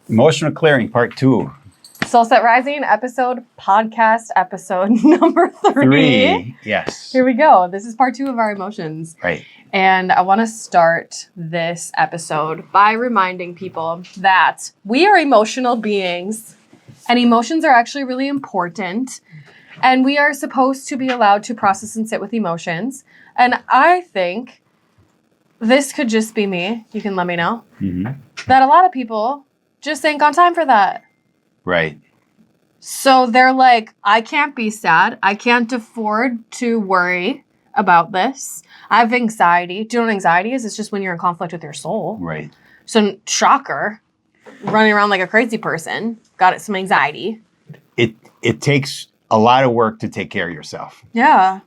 Emotional clearing, part 2. SoulSet Rising podcast episode number 3. Yes. Here we go. This is part 2 of our emotions. Right. And I want to start this episode by reminding people that we are emotional beings and emotions are actually really important. And we are supposed to be allowed to process and sit with emotions. And I think this could just be me. You can let me know. That a lot of people just ain't got time for that. Right. So they're like, I can't be sad. I can't afford to worry about this. I have anxiety. Do you know what anxiety is? It's just when you're in conflict with your soul. Right. So shocker, running around like a crazy person, got some anxiety. It takes a lot of work to take care of yourself. Yeah.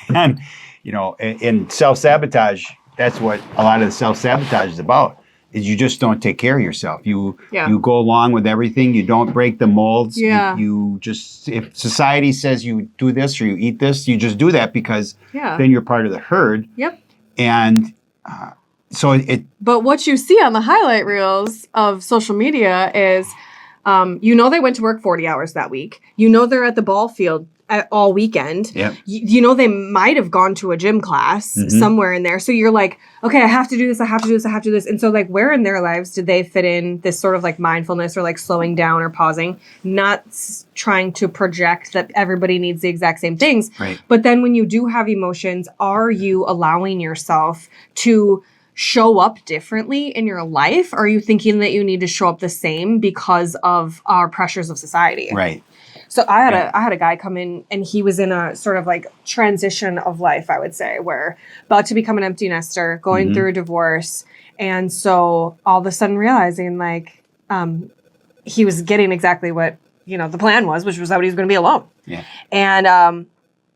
And, in self-sabotage, that's what a lot of the self-sabotage is about. Is you just don't take care of yourself. You go along with everything. You don't break the molds. Yeah. You just, if society says you do this or you eat this, you just do that because then you're part of the herd. Yep. And so But what you see on the highlight reels of social media is, they went to work 40 hours that week. They're at the ball field all weekend. Yep. They might have gone to a gym class somewhere in there. So you're like, okay, I have to do this. I have to do this. I have to do this. And so like, where in their lives did they fit in this sort of like mindfulness or like slowing down or pausing, not trying to project that everybody needs the exact same things. Right. But then when you do have emotions, are you allowing yourself to show up differently in your life? Or are you thinking that you need to show up the same because of our pressures of society? Right. So I had a guy come in and he was in a sort of like transition of life, I would say, where about to become an empty nester, going through a divorce. And so all of a sudden realizing like he was getting exactly what, the plan was, which was that he was going to be alone. Yeah. And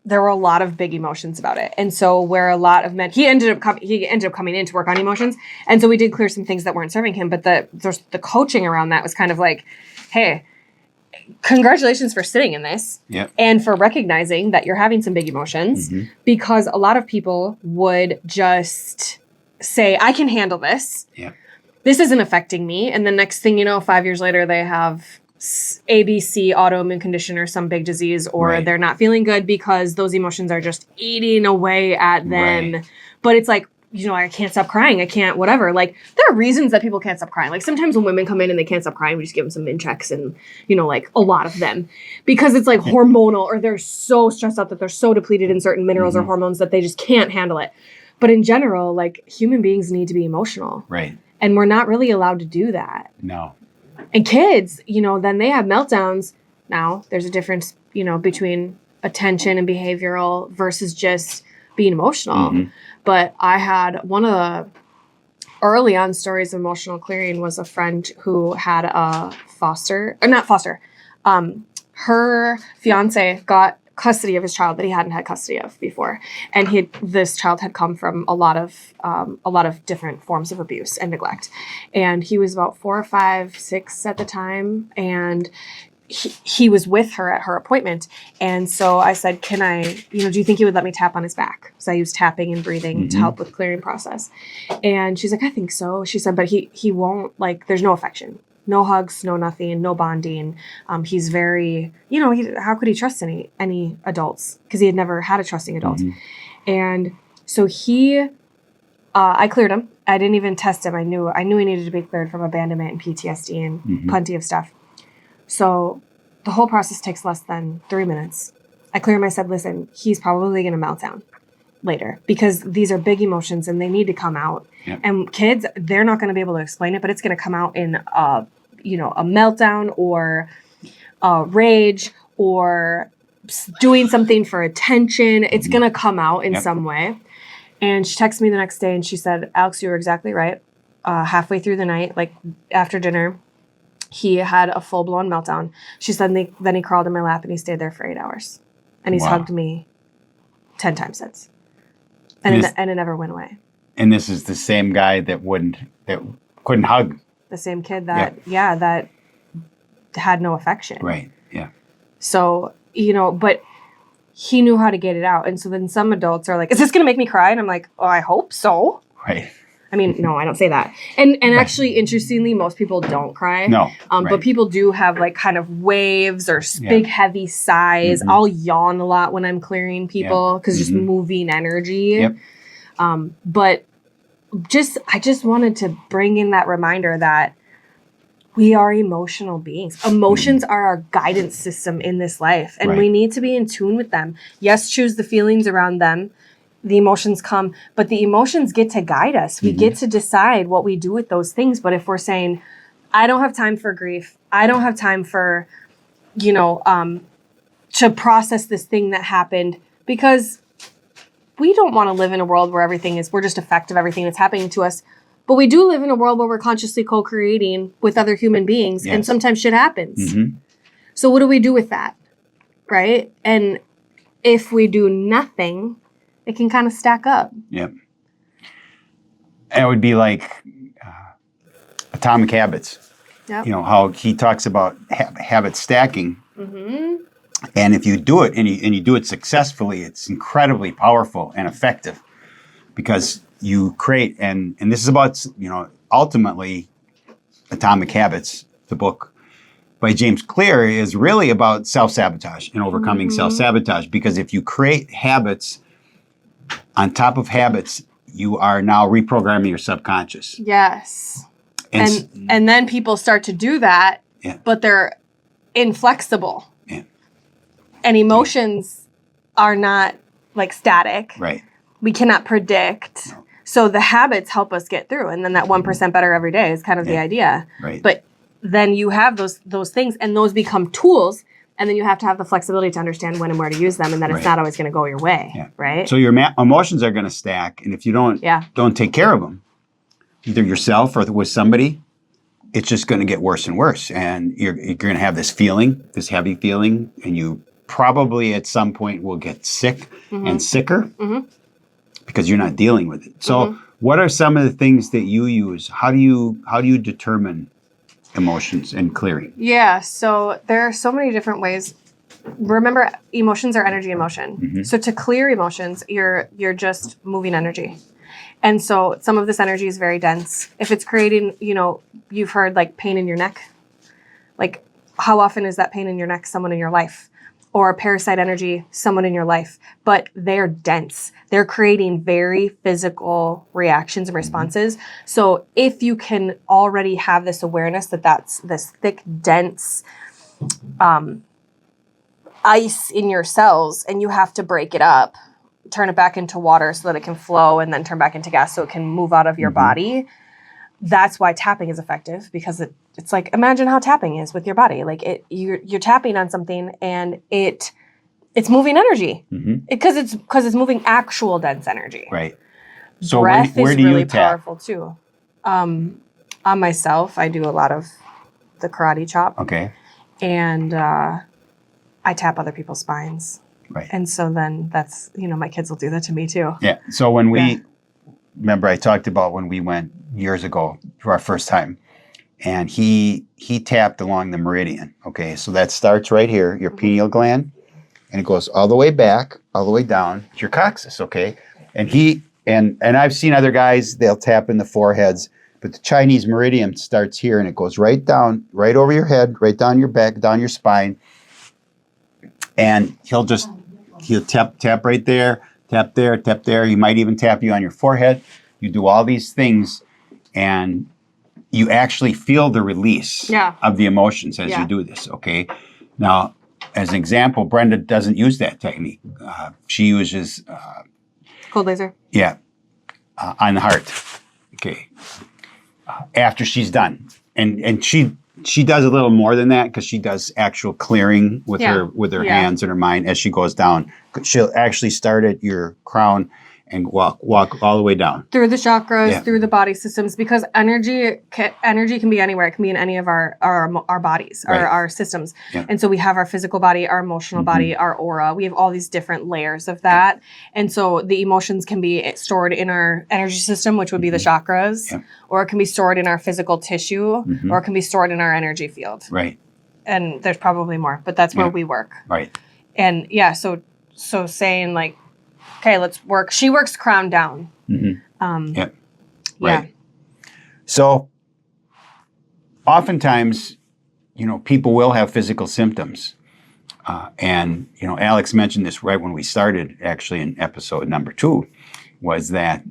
there were a lot of big emotions about it. And so where a lot of men, he ended up coming in to work on emotions. And so we did clear some things that weren't serving him. But the coaching around that was kind of like, hey, congratulations for sitting in this and for recognizing that you're having some big emotions, because a lot of people would just say, I can handle this. Yeah. This isn't affecting me. And the next thing you know, 5 years later, they have ABC, autoimmune condition or some big disease, or they're not feeling good because those emotions are just eating away at them. Right. But it's like, I can't stop crying. I can't, whatever. Like, there are reasons that people can't stop crying. Like, sometimes when women come in and they can't stop crying, we just give them some min checks and, like, a lot of them. Because it's, like, hormonal, or they're so stressed out that they're so depleted in certain minerals or hormones that they just can't handle it. But in general, like, human beings need to be emotional. Right. And we're not really allowed to do that. No. And kids, then they have meltdowns. Now, there's a difference, between attention and behavioral versus just being emotional. But I had one of the early on stories of emotional clearing was a friend who had her fiance got custody of his child that he hadn't had custody of before. And this child had come from a lot of different forms of abuse and neglect. And he was about 4 or 5, 6 at the time. And he was with her at her appointment. And so I said, can I, do you think you would let me tap on his back? So I used tapping and breathing to help with clearing process. And she's like, I think so. She said, but he won't, like, there's no affection, no hugs, no nothing, no bonding. He's very, how could he trust any adults? Because he had never had a trusting adult. And so I cleared him. I didn't even test him. I knew he needed to be cleared from abandonment and PTSD and plenty of stuff. So the whole process takes less than 3 minutes. I clear him. I said, listen, he's probably going to melt down later because these are big emotions and they need to come out. Yep. And kids, they're not going to be able to explain it, but it's going to come out in a meltdown or rage or doing something for attention. It's going to come out in some way. And she texted me the next day and she said, Alex, you were exactly right. Halfway through the night, like after dinner, he had a full-blown meltdown. She said, then he crawled in my lap and he stayed there for 8 hours. And he's hugged me 10 times since. And it never went away. And this is the same guy that couldn't hug. The same kid that had no affection. Right, yeah. So, but he knew how to get it out. And so then some adults are like, is this going to make me cry? And I'm like, oh, I hope so. Right. I mean, no, I don't say that. And actually, interestingly, most people don't cry. No. But people do have like kind of waves or big, heavy sighs. I'll yawn a lot when I'm clearing people because just moving energy. Yep. But I just wanted to bring in that reminder that we are emotional beings. Emotions are our guidance system in this life, and we need to be in tune with them. Yes, choose the feelings around them. The emotions come, but the emotions get to guide us. We get to decide what we do with those things. But if we're saying, I don't have time for grief, I don't have time for, to process this thing that happened, because we don't want to live in a world where we're just effect of everything that's happening to us. But we do live in a world where we're consciously co-creating with other human beings, and sometimes shit happens. So what do we do with that, right? And if we do nothing, it can kind of stack up. Yep. It would be like Atomic Habits. Yep. How he talks about habit stacking. And if you do it and you do it successfully, it's incredibly powerful and effective, because you create, and this is about, ultimately Atomic Habits, the book by James Clear, is really about self-sabotage and overcoming self-sabotage, because if you create habits on top of habits, you are now reprogramming your subconscious. Yes. And then people start to do that, but they're inflexible. Yeah. And emotions are not like static. Right. We cannot predict. No. So the habits help us get through. And then that 1% better every day is kind of the idea. Right. But then you have those things, and those become tools. And then you have to have the flexibility to understand when and where to use them, and that it's not always going to go your way, right? So your emotions are going to stack, and if you don't take care of them, either yourself or with somebody, it's just going to get worse and worse. And you're going to have this feeling, this heavy feeling, and you probably at some point will get sick and sicker because you're not dealing with it. So what are some of the things that you use? How do you determine emotions and clearing? Yeah, so there are so many different ways. Remember, emotions are energy in motion. So to clear emotions, you're just moving energy. And so some of this energy is very dense. If it's creating, you've heard like pain in your neck. Like, how often is that pain in your neck someone in your life? Or parasite energy, someone in your life, but they're dense. They're creating very physical reactions and responses. So if you can already have this awareness that that's this thick, dense ice in your cells, and you have to break it up, turn it back into water so that it can flow, and then turn back into gas so it can move out of your body. That's why tapping is effective, because it's like, imagine how tapping is with your body. Like you're tapping on something, and it's moving energy because it's moving actual dense energy. Right. So breath where is do really you tap? powerful too. On myself, I do a lot of the karate chop. Okay. And I tap other people's spines. Right. And so then that's, my kids will do that to me too. Yeah. So when remember I talked about when we went years ago for our first time, and he tapped along the meridian. Okay. So that starts right here, your pineal gland, and it goes all the way back, all the way down to your coccyx. Okay. And and I've seen other guys, they'll tap in the foreheads, but the Chinese meridian starts here, and it goes right down, right over your head, right down your back, down your spine. And he'll tap right there, tap there, tap there. He might even tap you on your forehead. You do all these things, and you actually feel the release of the emotions as you do this, okay? Now, as an example, Brenda doesn't use that technique. She uses... cold laser? Yeah, on the heart, okay, after she's done. And she does a little more than that, because she does actual clearing with her hands and her mind as she goes down. She'll actually start at your crown and walk all the way down through the chakras, through the body systems, because energy can be anywhere. It can be in any of our bodies, our systems. Yeah. And so we have our physical body, our emotional body, our aura. We have all these different layers of that. And so the emotions can be stored in our energy system, which would be the chakras, or it can be stored in our physical tissue, or it can be stored in our energy field. Right. And there's probably more, but that's where we work. Right. And so saying like, okay, let's work. She works crown down. Yeah. Right. So oftentimes, people will have physical symptoms. And, Alex mentioned this right when we started, actually, in episode number 2, was that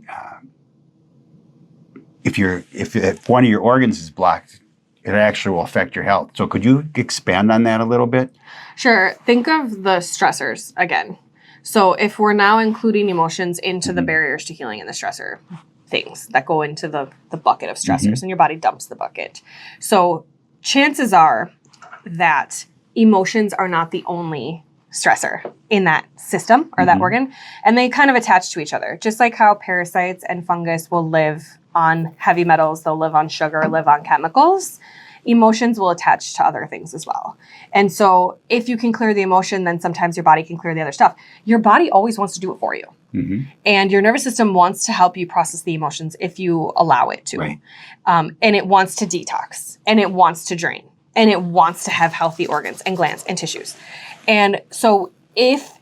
if one of your organs is blocked, it actually will affect your health. So could you expand on that a little bit? Sure. Think of the stressors again. So if we're now including emotions into the barriers to healing and the stressor things that go into the bucket of stressors, and your body dumps the bucket. So chances are that emotions are not the only stressor in that system or that organ, and they kind of attach to each other. Just like how parasites and fungus will live on heavy metals, they'll live on sugar, live on chemicals. Emotions will attach to other things as well. And so if you can clear the emotion, then sometimes your body can clear the other stuff. Your body always wants to do it for you. And your nervous system wants to help you process the emotions if you allow it to. Right. And it wants to detox, and it wants to drain, and it wants to have healthy organs and glands and tissues. And so if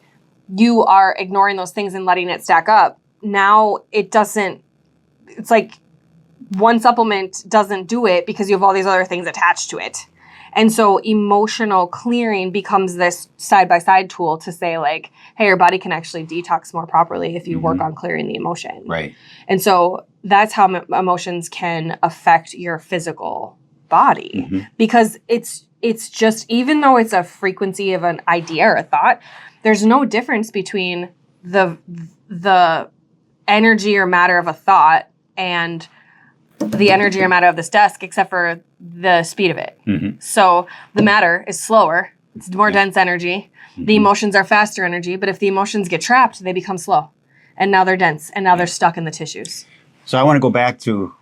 you are ignoring those things and letting it stack up, now it's like one supplement doesn't do it because you have all these other things attached to it. And so emotional clearing becomes this side-by-side tool to say, like, hey, your body can actually detox more properly if you work on clearing the emotion. Right. And so that's how emotions can affect your physical body. Because it's just, even though it's a frequency of an idea or a thought, there's no difference between the energy or matter of a thought and the energy or matter of this desk, except for the speed of it. So the matter is slower. It's more dense energy. The emotions are faster energy. But if the emotions get trapped, they become slow. And now they're dense. And now they're stuck in the tissues. So I want to go back to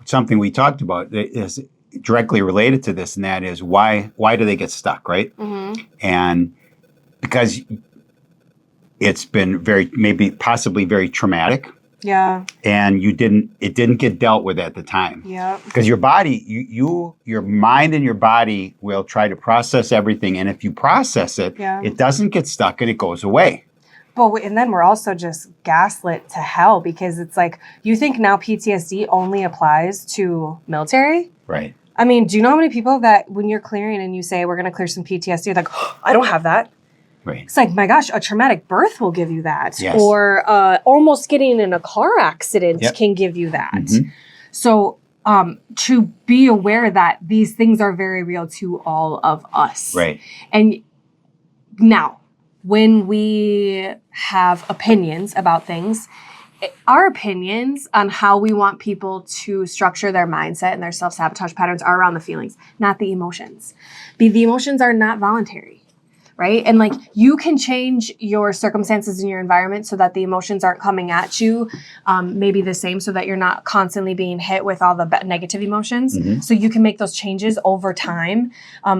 something we talked about that is directly related to this, and that is why do they get stuck, right? And because it's been possibly very traumatic. Yeah. And it didn't get dealt with at the time. Yeah. Because your body, your mind and your body will try to process everything. And if you process it, it doesn't get stuck and it goes away. And then we're also just gaslit to hell, because it's like, you think now PTSD only applies to military? Right. I mean, do you know how many people that when you're clearing and you say, we're going to clear some PTSD, like, oh, I don't have that. Right. It's like, my gosh, a traumatic birth will give you that. Yes. Or almost getting in a car accident can give you that. So to be aware that these things are very real to all of us. Right. And now, when we have opinions about things, our opinions on how we want people to structure their mindset and their self-sabotage patterns are around the feelings, not the emotions. The emotions are not voluntary. Right? And like, you can change your circumstances in your environment so that the emotions aren't coming at you maybe the same, so that you're not constantly being hit with all the negative emotions. So you can make those changes over time.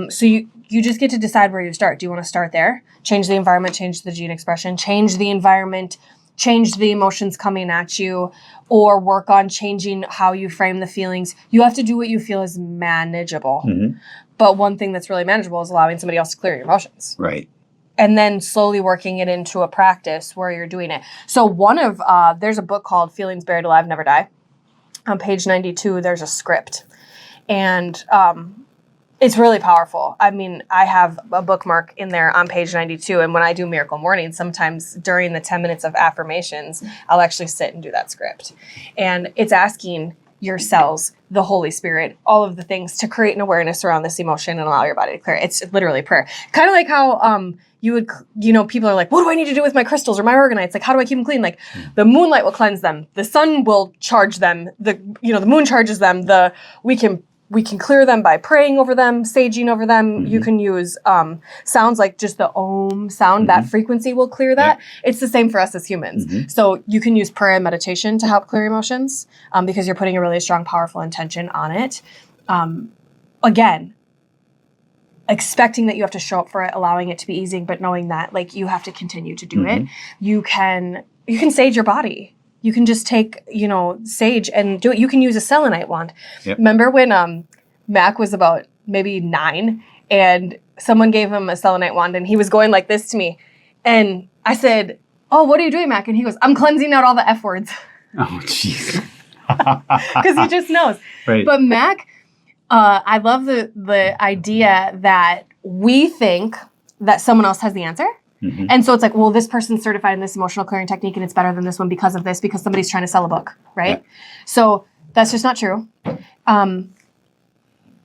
So you just get to decide where you start. Do you want to start there? Change the environment, change the gene expression, change the environment, change the emotions coming at you, or work on changing how you frame the feelings. You have to do what you feel is manageable. But one thing that's really manageable is allowing somebody else to clear your emotions. Right. And then slowly working it into a practice where you're doing it. So there's a book called Feelings Buried Alive, Never Die. On page 92, there's a script. And it's really powerful. I mean, I have a bookmark in there on page 92. And when I do Miracle Morning, sometimes during the 10 minutes of affirmations, I'll actually sit and do that script. And it's asking your cells, the Holy Spirit, all of the things to create an awareness around this emotion and allow your body to clear it. It's literally prayer. Kind of like how people are like, what do I need to do with my crystals or my organites? Like, how do I keep them clean? Like, the moonlight will cleanse them. The sun will charge them. The moon charges them. We can clear them by praying over them, saging over them. You can use sounds like just the Om sound. That frequency will clear that. It's the same for us as humans. So you can use prayer and meditation to help clear emotions because you're putting a really strong, powerful intention on it. Again, expecting that you have to show up for it, allowing it to be easy, but knowing that like you have to continue to do it. You can sage your body. You can just take, sage and do it. You can use a selenite wand. Remember when Mac was about maybe 9 and someone gave him a selenite wand and he was going like this to me. And I said, oh, what are you doing, Mac? And he goes, I'm cleansing out all the F words. Oh, jeez. because he just knows. Right. But Mac, I love the idea that we think that someone else has the answer. Mm-hmm. And so it's like, well, this person's certified in this emotional clearing technique and it's better than this one because of this, because somebody's trying to sell a book, right? Yeah. So that's just not true.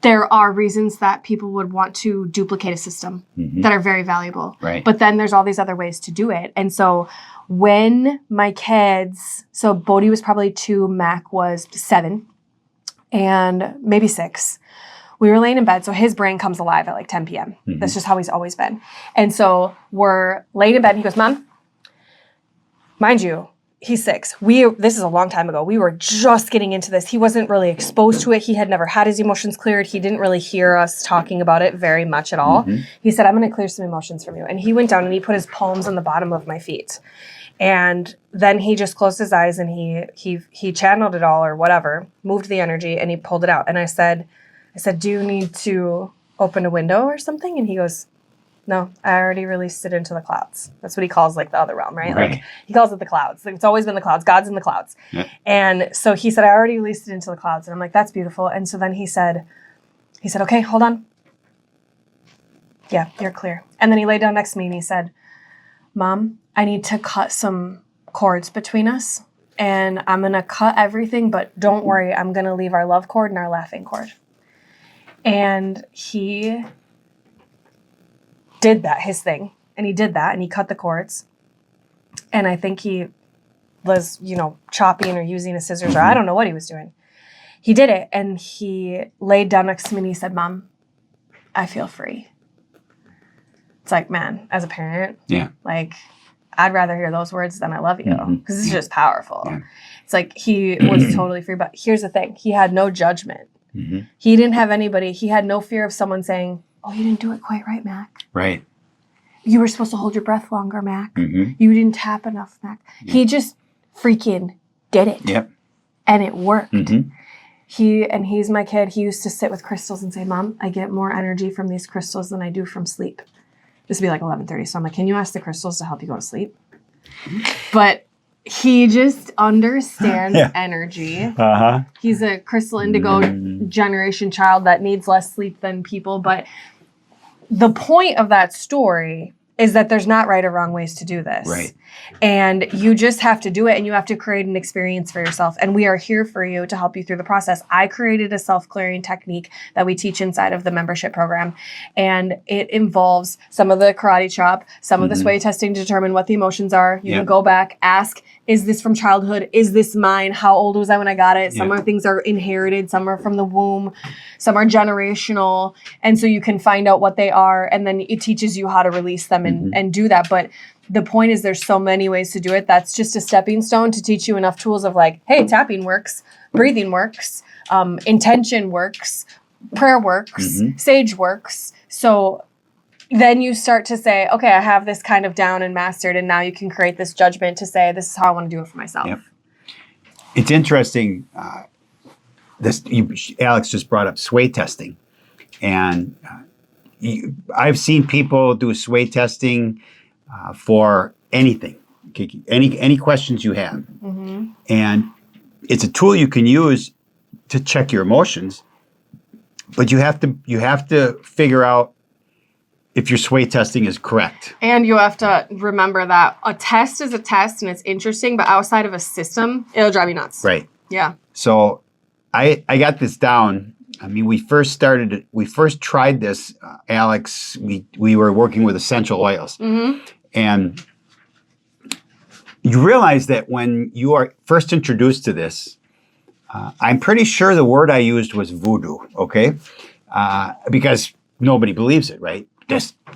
There are reasons that people would want to duplicate a system that are very valuable. Right. But then there's all these other ways to do it. And so when my kids, so Bodhi was probably 2, Mac was 7 and maybe 6. We were laying in bed, so his brain comes alive at like 10 p.m. That's just how he's always been. And so we're laying in bed, and he goes, Mom, mind you, he's 6. This is a long time ago. We were just getting into this. He wasn't really exposed to it. He had never had his emotions cleared. He didn't really hear us talking about it very much at all. He said, I'm going to clear some emotions from you. And he went down and he put his palms on the bottom of my feet. And then he just closed his eyes and he channeled it all or whatever, moved the energy, and he pulled it out. And I said, do you need to open a window or something? And he goes, no, I already released it into the clouds. That's what he calls like the other realm, right? Like he calls it the clouds. Like, it's always been the clouds. God's in the clouds. Yeah. And so he said, I already released it into the clouds. And I'm like, that's beautiful. And so then he said, okay, hold on. Yeah, you're clear. And then he laid down next to me and he said, Mom, I need to cut some cords between us. And I'm going to cut everything, but don't worry. I'm going to leave our love cord and our laughing cord. And he did that, his thing. And he did that and he cut the cords. And I think he was, chopping or using a scissors or I don't know what he was doing. He did it and he laid down next to me and he said, Mom, I feel free. It's like, man, as a parent, like I'd rather hear those words than I love you because it's just powerful. Yeah. It's like he was totally free. But here's the thing. He had no judgment. He didn't have anybody. He had no fear of someone saying, oh, you didn't do it quite right, Mac. Right. You were supposed to hold your breath longer, Mac. You didn't tap enough, Mac. He just freaking did it. Yep. And it worked. He's my kid. He used to sit with crystals and say, Mom, I get more energy from these crystals than I do from sleep. This would be like 11:30. So I'm like, can you ask the crystals to help you go to sleep? But he just understands energy. He's a crystal indigo generation child that needs less sleep than people. But the point of that story is that there's not right or wrong ways to do this. Right. And you just have to do it and you have to create an experience for yourself. And we are here for you to help you through the process. I created a self-clearing technique that we teach inside of the membership program. And it involves some of the karate chop, some of the sway testing to determine what the emotions are. You can go back, ask, is this from childhood? Is this mine? How old was I when I got it? Some of things are inherited. Some are from the womb. Some are generational. And so you can find out what they are. And then it teaches you how to release them and do that. But the point is there's so many ways to do it. That's just a stepping stone to teach you enough tools of like, hey, tapping works, breathing works, intention works, prayer works, sage works. So then you start to say, okay, I have this kind of down and mastered, and now you can create this judgment to say, this is how I want to do it for myself. Yep. It's interesting. Alex just brought up sway testing, and I've seen people do sway testing for anything, any questions you have, and it's a tool you can use to check your emotions, but you have to figure out if your sway testing is correct. And you have to remember that a test is a test and it's interesting, but outside of a system, it'll drive you nuts. Right. Yeah. So I got this down. I mean, we first tried this, Alex, we were working with essential oils. And you realize that when you are first introduced to this, I'm pretty sure the word I used was voodoo, okay? Because nobody believes it, right?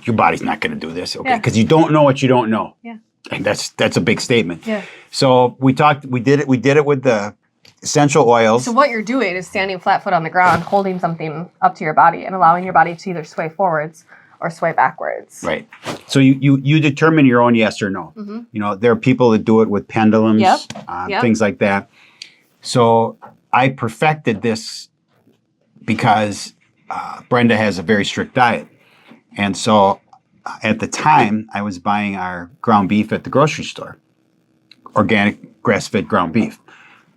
Your body's not going to do this, okay? Because you don't know what you don't know. Yeah. And that's a big statement. Yeah. So we did it with the essential oils. So what you're doing is standing flat foot on the ground, holding something up to your body and allowing your body to either sway forwards or sway backwards. Right. So you determine your own yes or no. There are people that do it with pendulums, things like that. So I perfected this because Brenda has a very strict diet. And so at the time, I was buying our ground beef at the grocery store, organic grass-fed ground beef.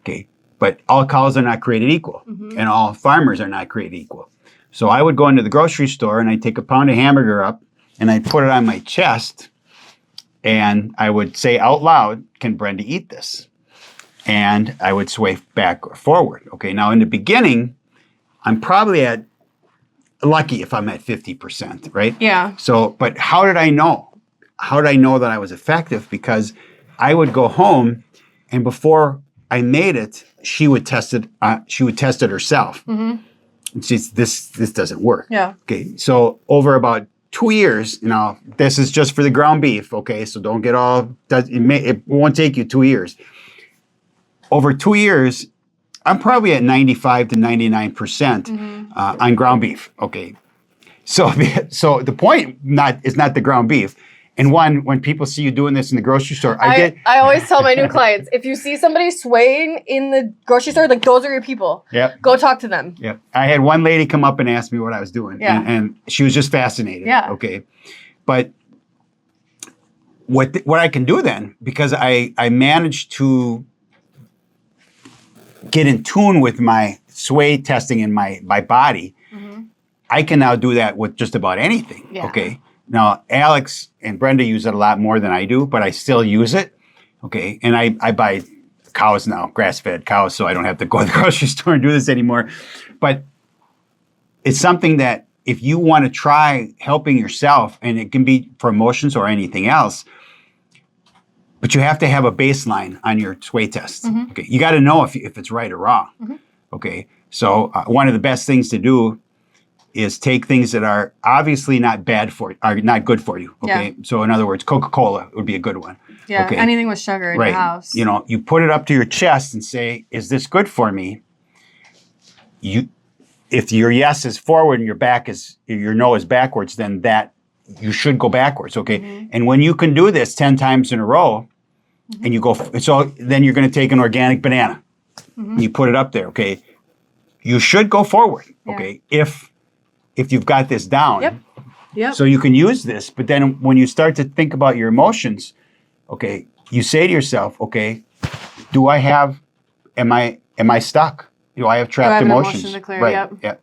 Okay. But all cows are not created equal, and all farmers are not created equal. So I would go into the grocery store and I'd take a pound of hamburger up and I'd put it on my chest and I would say out loud, "Can Brenda eat this?" And I would sway back or forward. Okay, now in the beginning, I'm probably lucky if I'm at 50%, right? Yeah. So, but how did I know? How did I know that I was effective? Because I would go home and before I made it, she would test it. She would test it herself. And she's this doesn't work. Yeah. Okay. So over about 2 years, this is just for the ground beef. Okay. So don't get all. It won't take you 2 years. Over 2 years, I'm probably at 95 to 99% on ground beef. Okay. So the point is not the ground beef. And when people see you doing this in the grocery store, I always tell my new clients, if you see somebody swaying in the grocery store, like those are your people. Yep. Go talk to them. Yep. I had one lady come up and ask me what I was doing. Yeah. And she was just fascinated. Yeah. Okay. But what I can do then, because I managed to get in tune with my sway testing in my body, I can now do that with just about anything. Yeah. Okay. Now, Alex and Brenda use it a lot more than I do, but I still use it. Okay. And I buy cows now, grass-fed cows, so I don't have to go to the grocery store and do this anymore. But it's something that if you want to try helping yourself, and it can be for emotions or anything else, but you have to have a baseline on your sway test. Okay. You got to know if it's right or wrong. Okay. So one of the best things to do is take things that are obviously not good for you. Okay. Yeah. So in other words, Coca-Cola would be a good one. Yeah. Okay. Anything with sugar in Right. your house. You put it up to your chest and say, "Is this good for me?" If your yes is forward and your no is backwards, then that you should go backwards. Okay. And when you can do this 10 times in a row, and you go, so then you're going to take an organic banana. And you put it up there. Okay. You should go forward. Yeah. Okay. If you've got this down. Yep. So you can use this, but then when you start to think about your emotions, okay, you say to yourself, okay, am I stuck? Do I have trapped emotions? Emotion to clear? Right. Yep.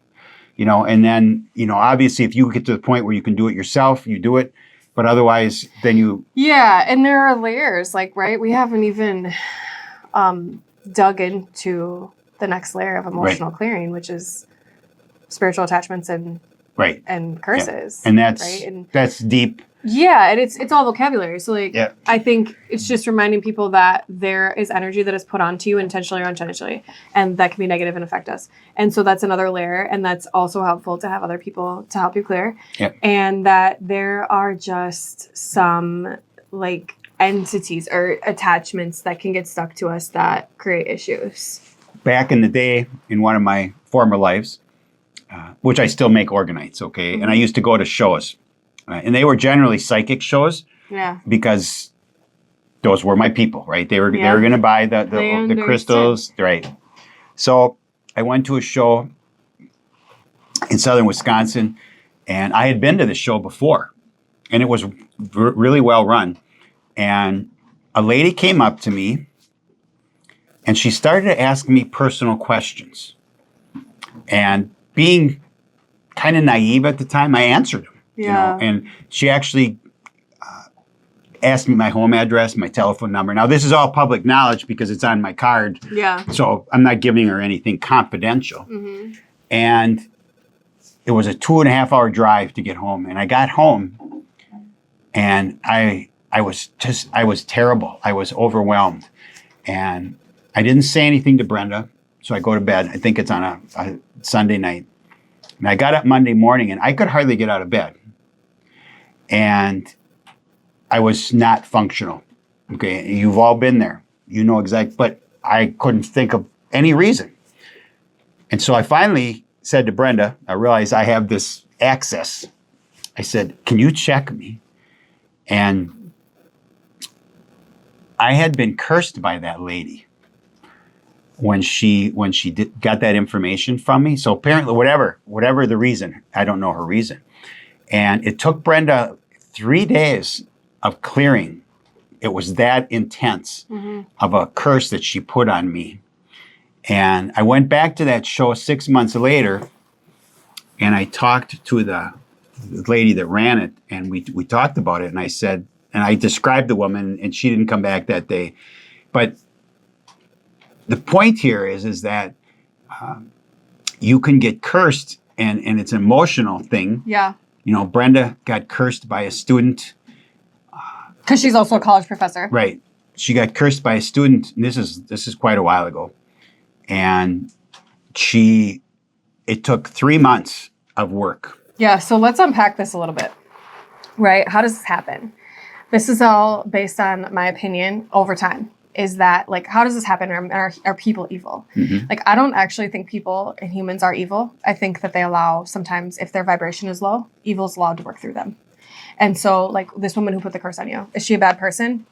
Yeah. And then, obviously if you get to the point where you can do it yourself, you do it, but otherwise then you. Yeah. And there are layers, right? We haven't even dug into the next layer of emotional clearing, which is spiritual attachments and curses. Yeah. And that's right? that's deep. Yeah, and it's all vocabulary. So Yeah. I think it's just reminding people that there is energy that is put onto you intentionally or unintentionally, and that can be negative and affect us. And so that's another layer, and that's also helpful to have other people to help you clear. Yeah. And that there are just some entities or attachments that can get stuck to us that create issues. Back in the day, in one of my former lives, which I still make organites, okay? And I used to go to shows. And they were generally psychic shows. Yeah. Because those were my people, right? They were going to buy the crystals, right? So I went to a show in southern Wisconsin, and I had been to this show before, and it was really well run. And a lady came up to me, and she started to ask me personal questions. And being kind of naive at the time, I answered them. Yeah. And she actually asked me my home address, my telephone number. Now, this is all public knowledge because it's on my card. Yeah. So I'm not giving her anything confidential. And it was a 2.5 hour drive to get home. And I got home and I was terrible. I was overwhelmed. And I didn't say anything to Brenda. So I go to bed. I think it's on a Sunday night. And I got up Monday morning and I could hardly get out of bed. And I was not functional. Okay, you've all been there. You know exactly, but I couldn't think of any reason. And so I finally said to Brenda, I realized I have this access. I said, "Can you check me?" And I had been cursed by that lady when she got that information from me. So apparently, whatever the reason, I don't know her reason. And it took Brenda 3 days of clearing. It was that intense of a curse that she put on me. And I went back to that show 6 months later, and I talked to the lady that ran it, and we talked about it, and I said, and I described the woman, and she didn't come back that day. But the point here is that you can get cursed, and it's an emotional thing. Yeah. You know, Brenda got cursed by a student. Because she's also a college professor. Right. She got cursed by a student. And this is quite a while ago. And it took 3 months of work. Yeah, so let's unpack this a little bit, right? How does this happen? This is all based on my opinion over time. Is that, like, how does this happen? Are people evil? Mm-hmm. Like, I don't actually think people and humans are evil. I think that they allow, sometimes, if their vibration is low, evil's allowed to work through them. And so, like, this woman who put the curse on you, is she a bad person?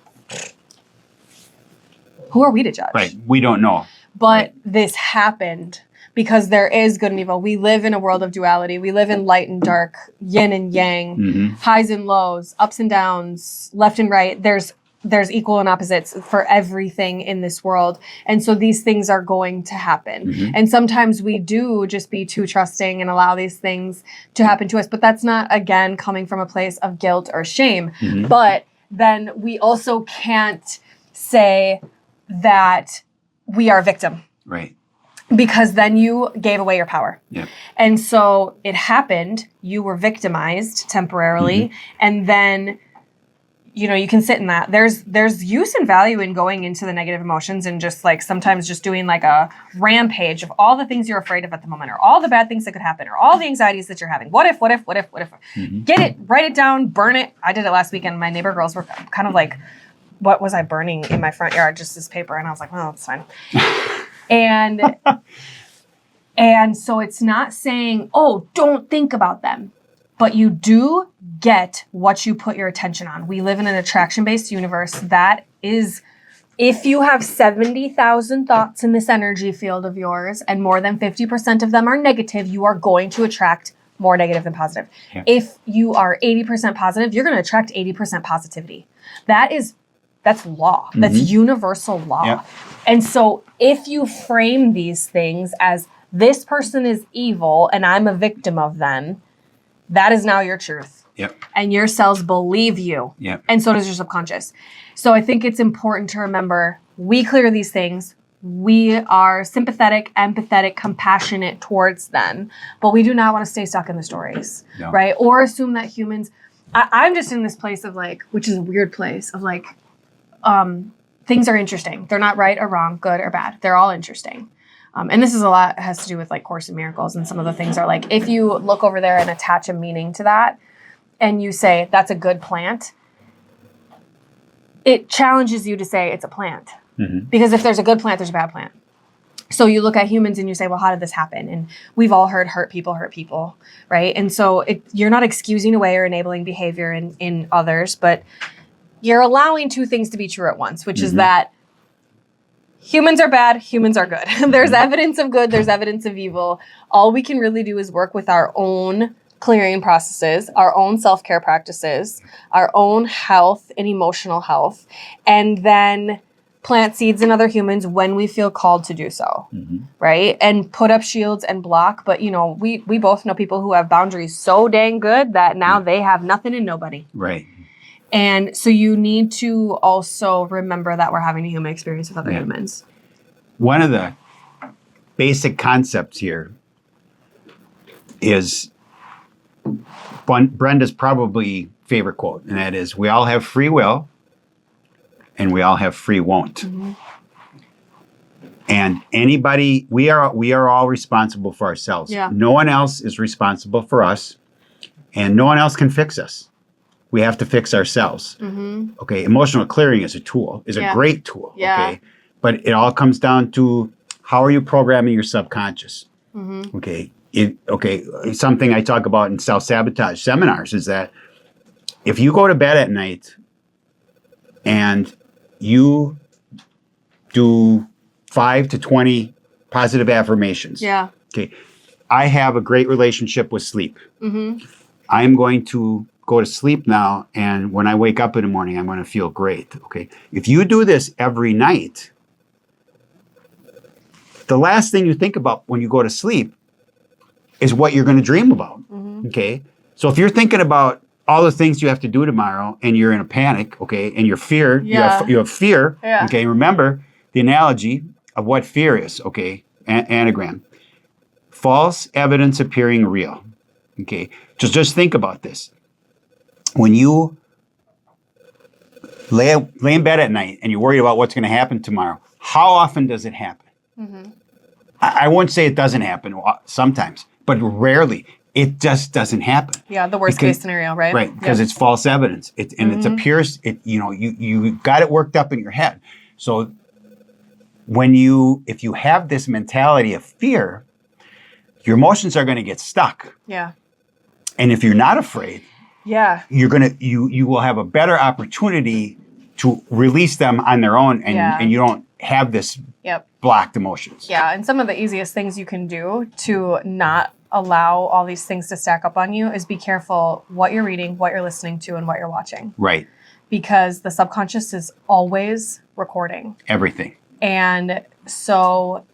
Who are we to judge? Right. We don't know. But this happened because there is good and evil. We live in a world of duality. We live in light and dark, yin and yang, Mm-hmm. highs and lows, ups and downs, left and right. There's equal and opposites for everything in this world. And so these things are going to happen. Mm-hmm. And sometimes we do just be too trusting and allow these things to happen to us. But that's not, again, coming from a place of guilt or shame. Mm-hmm. But then we also can't say that we are a victim. Right. Because then you gave away your power. Yep. And so it happened. You were victimized temporarily. Mm-hmm. And then, you know, you can sit in that. There's use and value in going into the negative emotions and just like sometimes just doing like a rampage of all the things you're afraid of at the moment, or all the bad things that could happen, or all the anxieties that you're having. What if? Mm-hmm. Get it, write it down, burn it. I did it last weekend. My neighbor girls were kind of like, what was I burning in my front yard? Just this paper. And I was like, well, it's fine. And so it's not saying, oh, don't think about them. But you do get what you put your attention on. We live in an attraction-based universe. That is, if you have 70,000 thoughts in this energy field of yours, and more than 50% of them are negative, you are going to attract more negative than positive. Yeah. If you are 80% positive, you're going to attract 80% positivity. That's law. Mm-hmm. That's universal law. Yeah. And so if you frame these things as this person is evil and I'm a victim of them, that is now your truth. Yep. And your cells believe you. Yep. And so does your subconscious. So I think it's important to remember we clear these things. We are sympathetic, empathetic, compassionate towards them. But we do not want to stay stuck in the stories. No. Right? Or assume that humans... I'm just in this place of like, which is a weird place of like, things are interesting. They're not right or wrong, good or bad. They're all interesting. And this is a lot has to do with like Course in Miracles, and some of the things are like, if you look over there and attach a meaning to that and you say that's a good plant, it challenges you to say it's a plant. Mm-hmm. Because if there's a good plant, there's a bad plant. So you look at humans and you say, well, how did this happen? And we've all heard hurt people, right? And so you're not excusing away or enabling behavior in others, but you're allowing two things to be true at once, which is that humans are bad, humans are good. There's evidence of good, there's evidence of evil. All we can really do is work with our own clearing processes, our own self-care practices, our own health and emotional health, and then plant seeds in other humans when we feel called to do so, right? And put up shields and block. But, you know, we both know people who have boundaries so dang good that now they have nothing and nobody. Right. And so you need to also remember that we're having a human experience with other humans. One of the basic concepts here is Brenda's probably favorite quote, and that is, we all have free will and we all have free won't. Mm-hmm. And anybody, we are all responsible for ourselves. Yeah. No one else is responsible for us, and no one else can fix us. We have to fix ourselves. Mm-hmm. Okay, emotional clearing is a great tool. Yeah. Okay, but it all comes down to how are you programming your subconscious. Mm-hmm. Okay, something I talk about in self-sabotage seminars is that if you go to bed at night and you do 5 to 20 positive affirmations. Yeah. Okay, I have a great relationship with sleep. Mm-hmm. I'm going to go to sleep now, and when I wake up in the morning, I'm going to feel great. Okay, if you do this every night, the last thing you think about when you go to sleep is what you're going to dream about. Okay. So if you're thinking about all the things you have to do tomorrow and you're in a panic, okay, and you're feared, you have fear, okay, remember the analogy of what fear is, okay, anagram. False evidence appearing real, okay. Just think about this. When you lay in bed at night and you're worried about what's going to happen tomorrow, how often does it happen? I wouldn't say it doesn't happen sometimes, but rarely. It just doesn't happen. Yeah, the worst case scenario, right? Right, because it's false evidence. It appears, you got it worked up in your head. So if you have this mentality of fear, your emotions are going to get stuck. Yeah. And if you're not afraid, you will have a better opportunity to release them on their own, and you don't have this blocked emotions. Yeah, and some of the easiest things you can do to not allow all these things to stack up on you is be careful what you're reading, what you're listening to, and what you're watching. Right. Because the subconscious is always recording everything. And so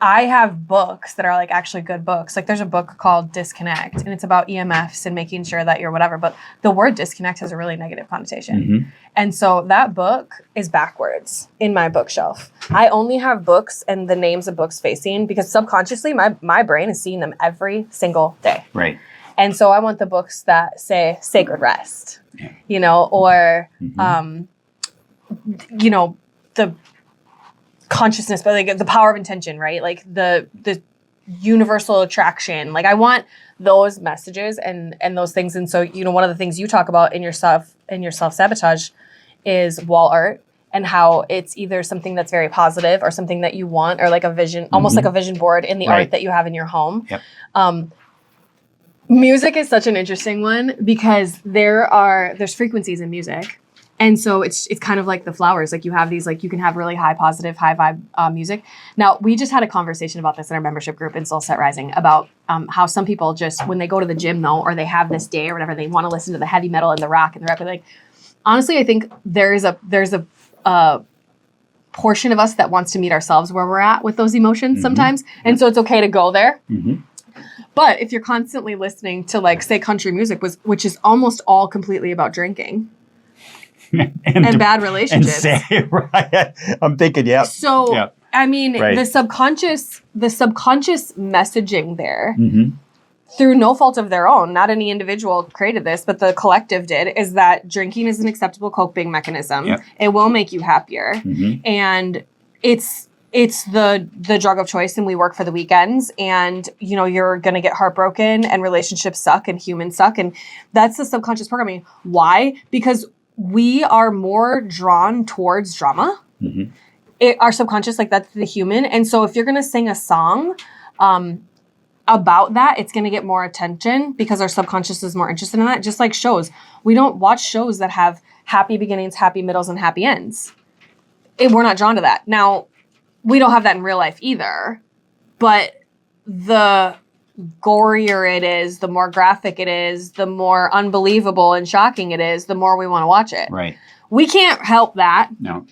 I have books that are like actually good books. Like there's a book called Disconnect, and it's about EMFs and making sure that you're whatever. But the word disconnect has a really negative connotation. And so that book is backwards in my bookshelf. I only have books and the names of books facing because subconsciously my brain is seeing them every single day. Right. And so I want the books that say sacred rest, or, the consciousness, but like the power of intention, right? Like the universal attraction. Like I want those messages and those things. And so, one of the things you talk about in your self-sabotage is wall art and how it's either something that's very positive or something that you want, or like a vision, almost like a vision board in the art that you have in your home. Yep. Music is such an interesting one because there's frequencies in music. And so it's kind of like the flowers. Like you have these, like you can have really high positive, high vibe music. Now, we just had a conversation about this in our membership group in SoulSet Rising about how some people just, when they go to the gym though, or they have this day or whatever, they want to listen to the heavy metal and the rock and the rap. Like, honestly, I think there's a portion of us that wants to meet ourselves where we're at with those emotions sometimes. And so it's okay to go there. But if you're constantly listening to like, say, country music, which is almost all completely about drinking, and bad relationships. Right. I'm thinking, So, I mean, the subconscious messaging there, through no fault of their own, not any individual created this, but the collective did, is that drinking is an acceptable coping mechanism. It will make you happier. And it's the drug of choice, and we work for the weekends, and you're going to get heartbroken, and relationships suck, and humans suck. And that's the subconscious programming. Why? Because we are more drawn towards drama. Our subconscious, like that's the human. And so if you're going to sing a song about that, it's going to get more attention because our subconscious is more interested in that. Just like shows. We don't watch shows that have happy beginnings, happy middles, and happy ends. We're not drawn to that. Now, we don't have that in real life either. But the gorier it is, the more graphic it is, the more unbelievable and shocking it is, the more we want to watch it. Right. We can't help that. No.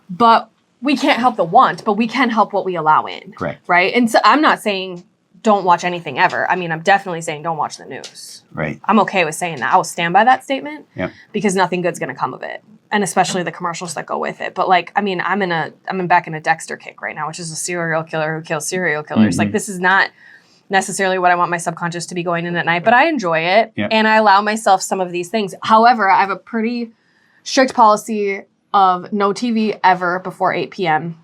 But we can't help the want, but we can help what we allow in. Correct. Right? And so I'm not saying don't watch anything ever. I mean, I'm definitely saying don't watch the news. Right. I'm okay with saying that. I will stand by that statement. Yep. Because nothing good's going to come of it. And especially the commercials that go with it. But like, I mean, I'm back in a Dexter kick right now, which is a serial killer who kills serial killers. Like, this is not necessarily what I want my subconscious to be going in at night, but I enjoy it. Yep. And I allow myself some of these things. However, I have a pretty strict policy of no TV ever before 8 p.m.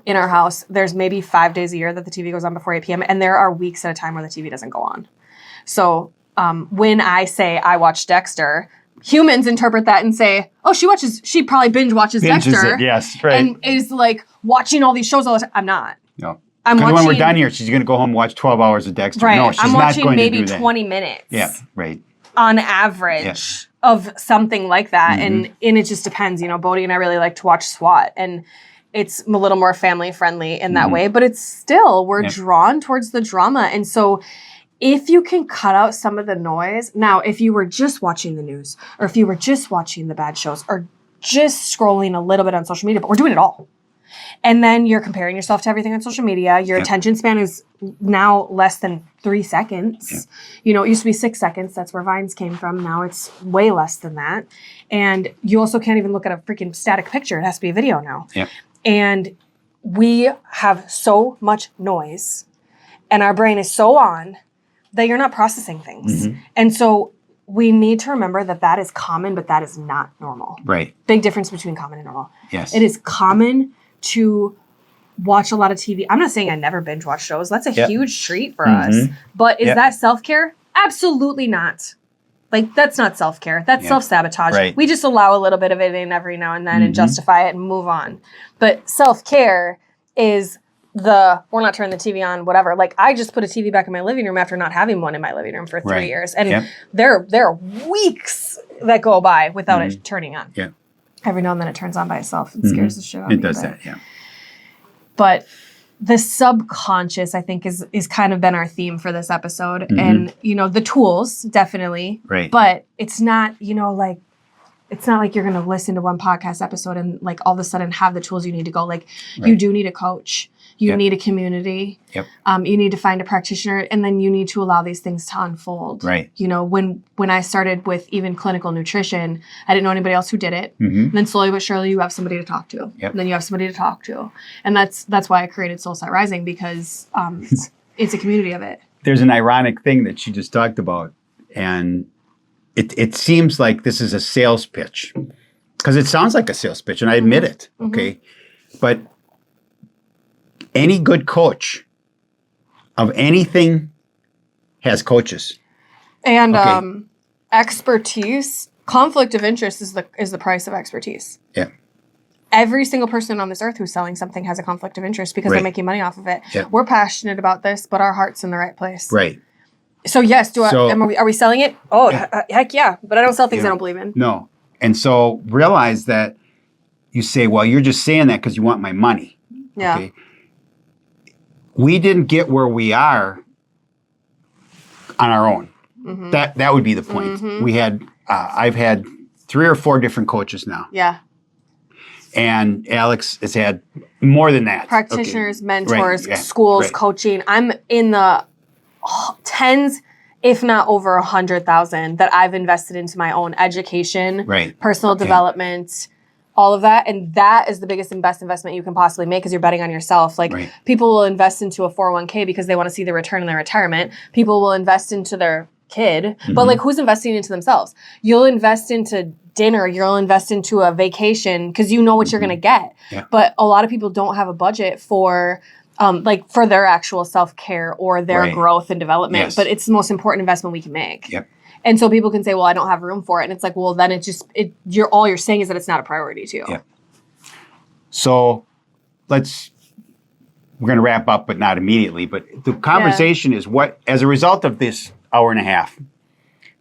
in our house. There's maybe 5 days a year that the TV goes on before 8 p.m. And there are weeks at a time where the TV doesn't go on. So when I say I watch Dexter, humans interpret that and say, oh, she probably binge watches Dexter. It, yes, right. And is like watching all these shows all the time. I'm not. No. I'm watching, when we're done here, she's going to go home and watch 12 hours of Dexter. Right. No, she's I'm not going to do that. maybe 20 minutes. Yeah, right. On average of something like that. And it just depends. Bodhi and I really like to watch SWAT. And it's a little more family friendly in that way. But it's still, we're drawn towards the drama. And so if you can cut out some of the noise. Now, if you were just watching the news, or if you were just watching the bad shows, or just scrolling a little bit on social media, but we're doing it all. And then you're comparing yourself to everything on social media. Your attention span is now less than 3 seconds. You know, it used to be 6 seconds. That's where Vines came from. Now it's way less than that. And you also can't even look at a freaking static picture. It has to be a video now. And we have so much noise and our brain is so on that you're not processing things. And so we need to remember that that is common, but that is not normal. Right. Big difference between common and normal. Yes. It is common to watch a lot of TV. I'm not saying I never binge watch shows. That's a huge treat for us. But is that self-care? Absolutely not. Like, that's not self-care. That's self-sabotage. Right. We just allow a little bit of it in every now and then and justify it and move on. But self-care is we're not turning the TV on, whatever. Like, I just put a TV back in my living room after not having one in my living room for 3 years. And there are weeks that go by without it turning on. Every now and then it turns on by itself. It scares the shit out of me. It does that, But the subconscious, I think, is kind of been our theme for this episode. And, you know, the tools, definitely. Right. But it's not, you know, like, it's not like you're going to listen to one podcast episode and, like, all of a sudden have the tools you need to go. Like, you do need a coach. You need a community. You need to find a practitioner, and then you need to allow these things to unfold. Right. You know, when I started with even clinical nutrition, I didn't know anybody else who did it. And then slowly but surely, you have somebody to talk to. And then you have somebody to talk to. And that's why I created SoulSet Rising, because it's a community of it. There's an ironic thing that she just talked about, and it seems like this is a sales pitch, because it sounds like a sales pitch, and I admit it. Okay, but any good coach of anything has coaches. And expertise, conflict of interest is the price of expertise. Every single person on this earth who's selling something has a conflict of interest because they're making money off of it. We're passionate about this, but our heart's in the right place. So yes, are we selling it? Oh, heck yeah. But I don't sell things I don't believe in. No. And so realize that you say, well, you're just saying that because you want my money. Okay? We didn't get where we are on our own. That would be the point. We had, I've had 3 or 4 different coaches now. And Alex has had more than that. Practitioners, mentors, schools, coaching. I'm in the tens, if not over 100,000 that I've invested into my own education, personal development, all of that. And that is the biggest and best investment you can possibly make, because you're betting on yourself. Like, people will invest into a 401k because they want to see the return in their retirement. People will invest into their kid, but like, who's investing into themselves? You'll invest into dinner, you'll invest into a vacation because you know what you're going to get. But a lot of people don't have a budget for like, for their actual self-care or their growth and development. But it's the most important investment we can make. And so people can say, well, I don't have room for it. And it's like, well, then all you're saying is that it's not a priority to you. So we're going to wrap up, but not immediately. But the conversation is, what, as a result of this hour and a half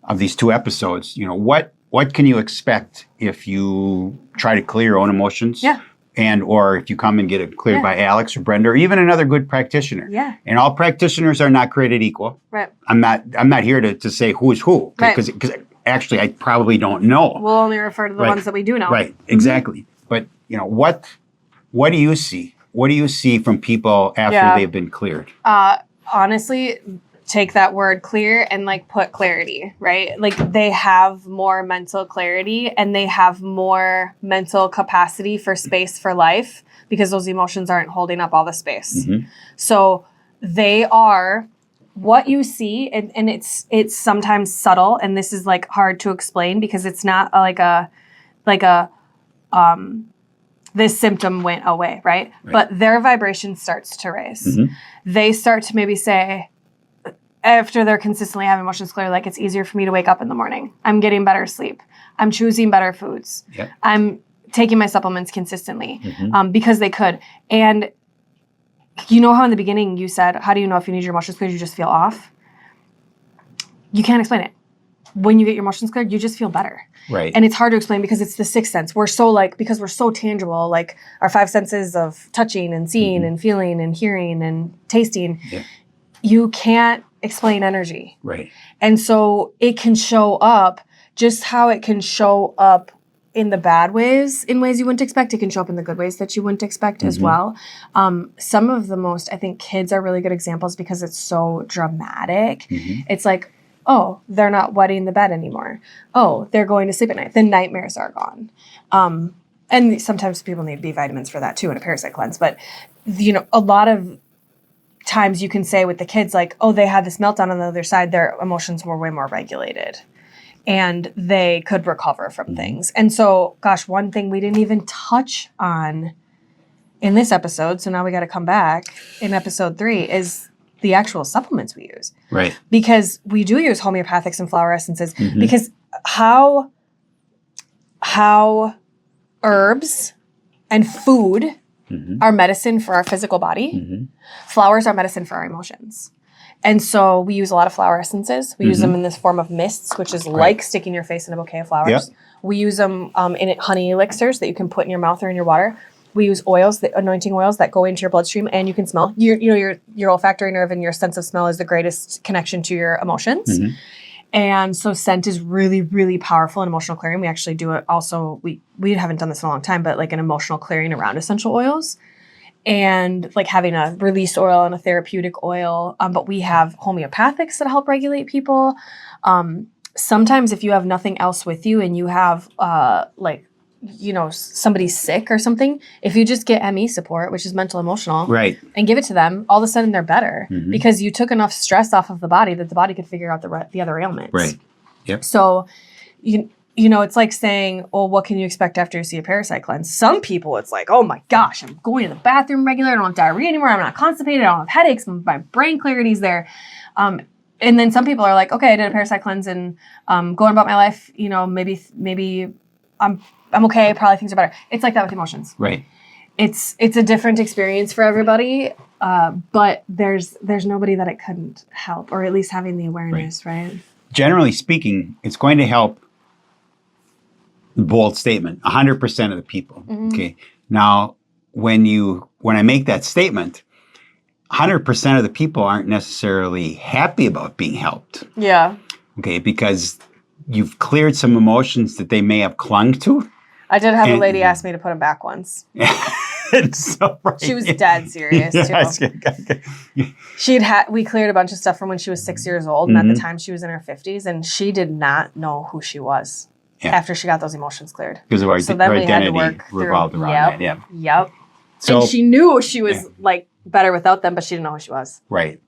of these 2 episodes, you know, what can you expect if you try to clear your own emotions? And or if you come and get it cleared by Alex or Brenda or even another good practitioner. And all practitioners are not created equal. I'm not here to say who is who, because actually I probably don't know. We'll only refer to the ones that we do know. Exactly. But you know, what do you see? What do you see from people after they've been cleared? Honestly, take that word clear and like put clarity, right? Like, they have more mental clarity and they have more mental capacity for space for life, because those emotions aren't holding up all the space. So they are what you see, and it's sometimes subtle, and this is like hard to explain because it's not like a this symptom went away, right? But their vibration starts to raise. They start to maybe say, after they're consistently having emotions clear, like, it's easier for me to wake up in the morning. I'm getting better sleep. I'm choosing better foods. I'm taking my supplements consistently because they could. And you know how in the beginning you said, how do you know if you need your emotions cleared? You just feel off. You can't explain it. When you get your emotions cleared, you just feel better. And it's hard to explain because it's the 6th sense. Because we're so tangible, like our 5 senses of touching and seeing and feeling and hearing and tasting. You can't explain energy. And so it can show up just how it can show up in the bad ways, in ways you wouldn't expect. It can show up in the good ways that you wouldn't expect as well. Some of the most, I think kids are really good examples because it's so dramatic. It's like, oh, they're not wetting the bed anymore. Oh, they're going to sleep at night. The nightmares are gone. And sometimes people need B vitamins for that too in a parasite cleanse. But, a lot of times you can say with the kids, like, oh, they had this meltdown on the other side, their emotions were way more regulated and they could recover from things. And so, gosh, one thing we didn't even touch on in this episode, so now we got to come back in episode 3, is the actual supplements we use. Right. Because we do use homeopathics and flower essences because how herbs and food are medicine for our physical body. Flowers are medicine for our emotions. And so we use a lot of flower essences. We use them in this form of mists, which is like sticking your face in a bouquet of flowers. Yep. We use them in honey elixirs that you can put in your mouth or in your water. We use oils, the anointing oils that go into your bloodstream and you can smell. Your olfactory nerve and your sense of smell is the greatest connection to your emotions. And so scent is really, really powerful in emotional clearing. We actually do it also, we haven't done this in a long time, but like an emotional clearing around essential oils and like having a release oil and a therapeutic oil. But we have homeopathics that help regulate people. Sometimes if you have nothing else with you and you have somebody's sick or something, if you just get ME support, which is mental emotional, right, and give it to them, all of a sudden they're better because you took enough stress off of the body that the body could figure out the other ailments. Right. Yep. So, it's like saying, well, what can you expect after you see a parasite cleanse? Some people, it's like, oh my gosh, I'm going to the bathroom regular. I don't have diarrhea anymore. I'm not constipated. I don't have headaches. My brain clarity's there. And then some people are like, okay, I did a parasite cleanse and going about my life, maybe I'm okay. Probably things are better. It's like that with emotions. Right. It's a different experience for everybody, but there's nobody that it couldn't help, or at least having the awareness, right? Generally speaking, it's going to help. Bold statement, 100% of the people. Okay. Now, when I make that statement, 100% of the people aren't necessarily happy about being helped. Yeah. Okay, because you've cleared some emotions that they may have clung to. I did have a lady ask me to put them back once. So, right. She was dead serious too. We cleared a bunch of stuff from when she was 6 years old, and at the time she was in her 50s, and she did not know who she was after she got those emotions cleared. Because of her identity revolved around that. Yeah. Yep. So, and she knew she was like better without them, but she didn't know who she was. Right.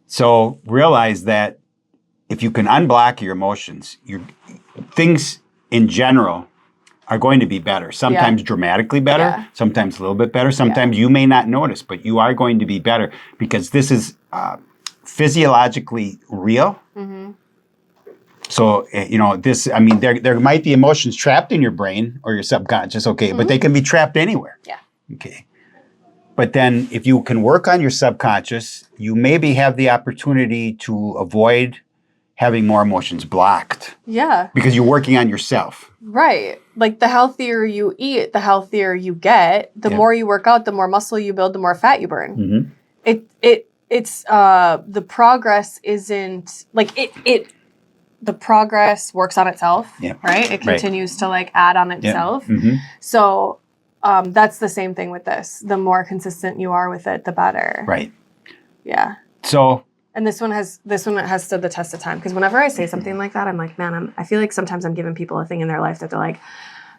So realize that if you can unblock your emotions, things in general are going to be better. Sometimes dramatically better, sometimes a little bit better. Sometimes you may not notice, but you are going to be better because this is physiologically real. So, there might be emotions trapped in your brain or your subconscious, but they can be trapped anywhere. Yeah. Okay. But then if you can work on your subconscious, you maybe have the opportunity to avoid having more emotions blocked. Yeah. Because you're working on yourself. Right. Like the healthier you eat, the healthier you get. The more you work out, the more muscle you build, the more fat you burn. It's the progress isn't like it the progress works on itself, right? It continues to like add on itself. So that's the same thing with this. The more consistent you are with it, the better. Right. Yeah. So. And this one has stood the test of time because whenever I say something like that, I'm like, man, I feel like sometimes I'm giving people a thing in their life that they're like,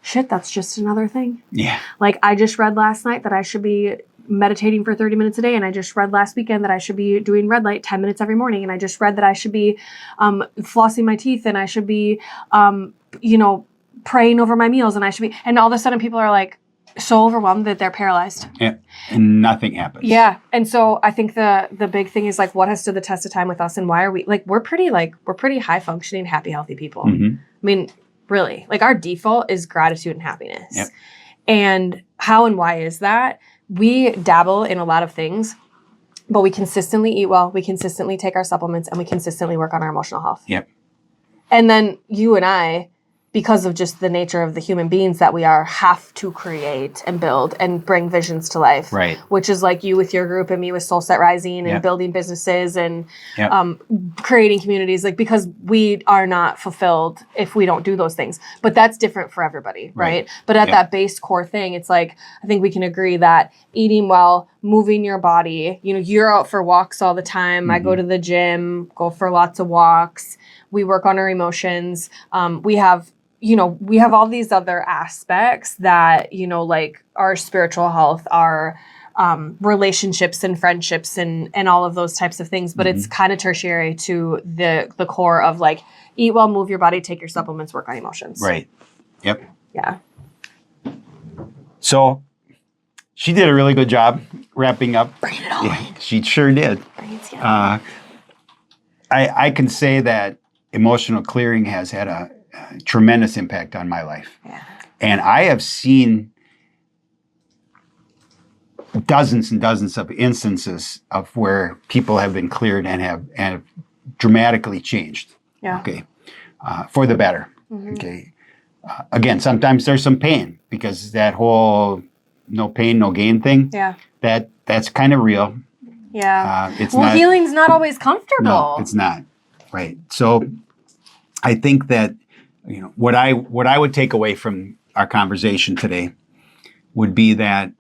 shit, that's just another thing. Yeah. Like I just read last night that I should be meditating for 30 minutes a day, and I just read last weekend that I should be doing red light 10 minutes every morning, and I just read that I should be flossing my teeth, and I should be praying over my meals, and I should be, and all of a sudden people are like so overwhelmed that they're paralyzed. Yeah. And nothing happens. Yeah. And so I think the big thing is like what has stood the test of time with us, and why are we like we're pretty high functioning, happy, healthy people. I mean, really, like our default is gratitude and happiness. Yep. And how and why is that? We dabble in a lot of things, but we consistently eat well, we consistently take our supplements, and we consistently work on our emotional health. Yep. And then you and I because of just the nature of the human beings that we are, have to create and build and bring visions to life. Right. Which is like you with your group and me with SoulSet Rising and building businesses and creating communities. Like, because we are not fulfilled if we don't do those things. But that's different for everybody, right? But at that base core thing, it's like, I think we can agree that eating well, moving your body, you know, you're out for walks all the time. I go to the gym, go for lots of walks. We work on our emotions. We have all these other aspects that, you know, like our spiritual health, our relationships and friendships and all of those types of things. But it's kind of tertiary to the core of like, eat well, move your body, take your supplements, work on emotions. Right. Yep. Yeah. So she did a really good job wrapping up. Bring it all in. She sure did. Bring it together. I can say that emotional clearing has had a tremendous impact on my life. Yeah. And I have seen dozens and dozens of instances of where people have been cleared and have dramatically changed. Yeah. Okay. For the better. Okay. Again, sometimes there's some pain because that whole no pain, no gain thing. Yeah. That's kind of real. Yeah. It's well, not, healing's not always comfortable. No, it's not. Right. So I think that, you know, what I would take away from our conversation today would be that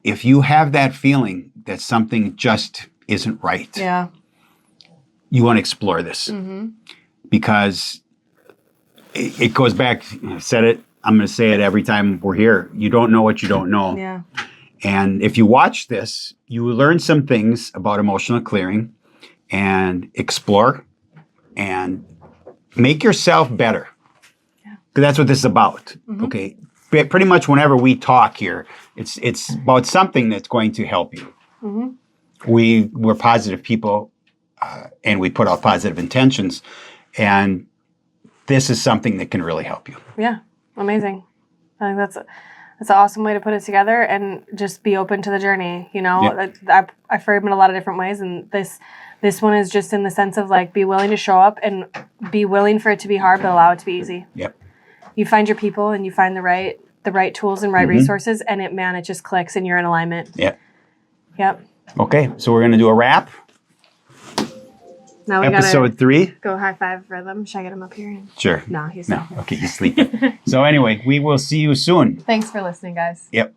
if you have that feeling that something just isn't right, you want to explore this because it goes back. I said it. I'm going to say it every time we're here. You don't know what you don't know. Yeah. And if you watch this, you will learn some things about emotional clearing and explore and make yourself better. Because that's what this is about. Okay. Pretty much whenever we talk here, it's about something that's going to help you. We're positive people and we put out positive intentions. And this is something that can really help you. Yeah. Amazing. I think that's an awesome way to put it together and just be open to the journey. You know, I frame it a lot of different ways. And this one is just in the sense of like, be willing to show up and be willing for it to be hard, but allow it to be easy. Yep. You find your people and you find the right tools and right resources, and it just clicks and you're in alignment. Yep. Okay, so we're gonna do a wrap. Now we Episode 3. Go high five for them. Should I get him up here? Sure. No, he's no. Okay, he's sleeping. So anyway, we will see you soon. Thanks for listening, guys. Yep.